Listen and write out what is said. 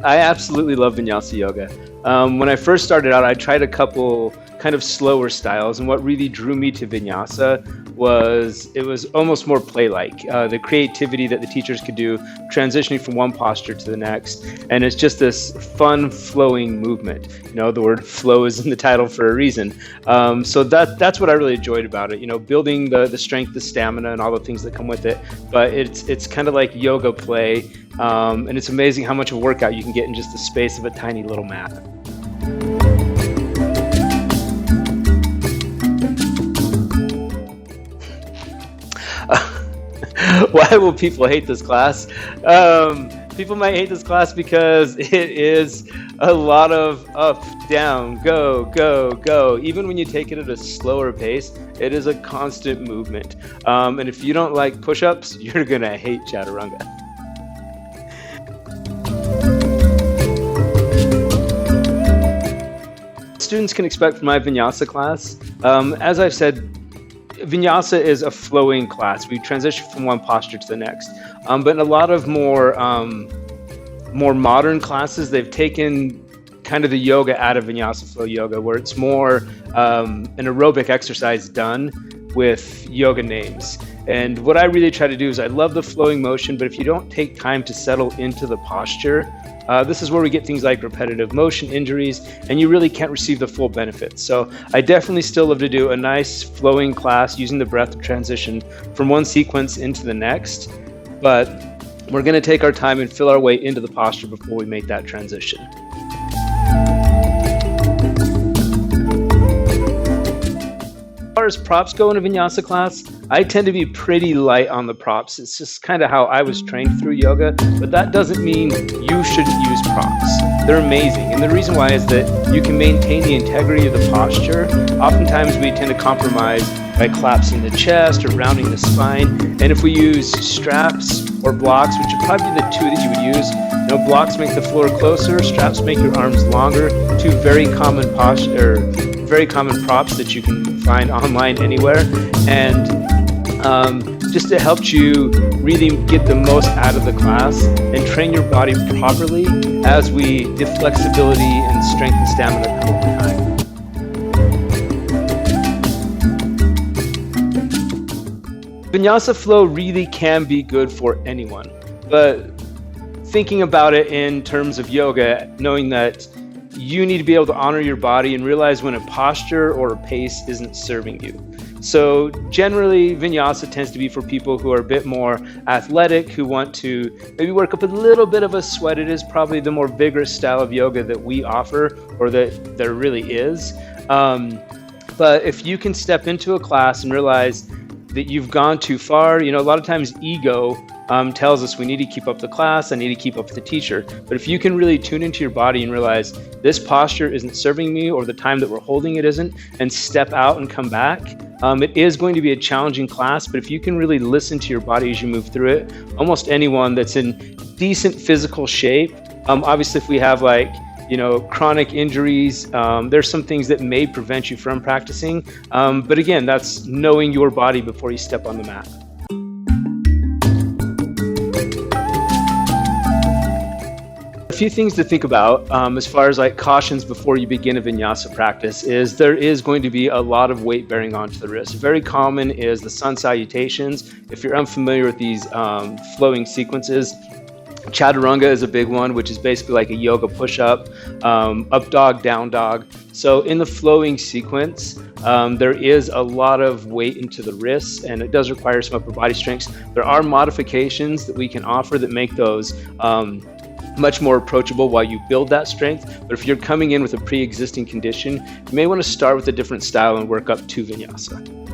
I absolutely love Vinyasa yoga. When I first started out, I tried a couple kind of slower styles, and what really drew me to Vinyasa was it was almost more play-like. The creativity that the teachers could do, transitioning from one posture to the next, and it's just this fun, flowing movement. You know, the word "flow" is in the title for a reason. So that's what I really enjoyed about it. You know, building the strength, the stamina, and all the things that come with it. But it's kind of like yoga play. And it's amazing how much of a workout you can get in just the space of a tiny little mat. Why will people hate this class? People might hate this class because it is a lot of up, down, go, go, go. Even when you take it at a slower pace, it is a constant movement. And if you don't like push-ups, you're gonna hate chaturanga. Students can expect from my Vinyasa class. As I've said, Vinyasa is a flowing class. We transition from one posture to the next. But in a lot of more modern classes, they've taken kind of the yoga out of Vinyasa flow yoga, where it's more an aerobic exercise done with yoga names. And what I really try to do is I love the flowing motion, but if you don't take time to settle into the posture, this is where we get things like repetitive motion injuries, and you really can't receive the full benefits. So I definitely still love to do a nice flowing class using the breath to transition from one sequence into the next, but we're going to take our time and fill our way into the posture before we make that transition. As far as props go in a Vinyasa class, I tend to be pretty light on the props. It's just kind of how I was trained through yoga, but that doesn't mean you shouldn't use props. They're amazing, and the reason why is that you can maintain the integrity of the posture. Oftentimes we tend to compromise by collapsing the chest or rounding the spine, and if we use straps or blocks, which would probably be the two that you would use, you know, blocks make the floor closer, straps make your arms longer, two very common very common props that you can find online anywhere, and just it helps you really get the most out of the class and train your body properly as the flexibility and strength and stamina come over time. Vinyasa flow really can be good for anyone, but thinking about it in terms of yoga, knowing that you need to be able to honor your body and realize when a posture or a pace isn't serving you. So generally, Vinyasa tends to be for people who are a bit more athletic, who want to maybe work up a little bit of a sweat. It is probably the more vigorous style of yoga that we offer, or that there really is. But if you can step into a class and realize that you've gone too far, you know, a lot of times ego tells us we need to keep up the class, I need to keep up with the teacher. But if you can really tune into your body and realize this posture isn't serving me, or the time that we're holding it isn't, and step out and come back, it is going to be a challenging class, but if you can really listen to your body as you move through it, almost anyone that's in decent physical shape, obviously if we have chronic injuries, there's some things that may prevent you from practicing. But again, that's knowing your body before you step on the mat. A few things to think about as far as cautions before you begin a Vinyasa practice is there is going to be a lot of weight bearing onto the wrist. Very common is the sun salutations. If you're unfamiliar with these flowing sequences, chaturanga is a big one, which is basically like a yoga push-up, up dog, down dog. So in the flowing sequence, there is a lot of weight into the wrists, and it does require some upper body strength. There are modifications that we can offer that make those much more approachable while you build that strength. But if you're coming in with a pre-existing condition, you may want to start with a different style and work up to Vinyasa.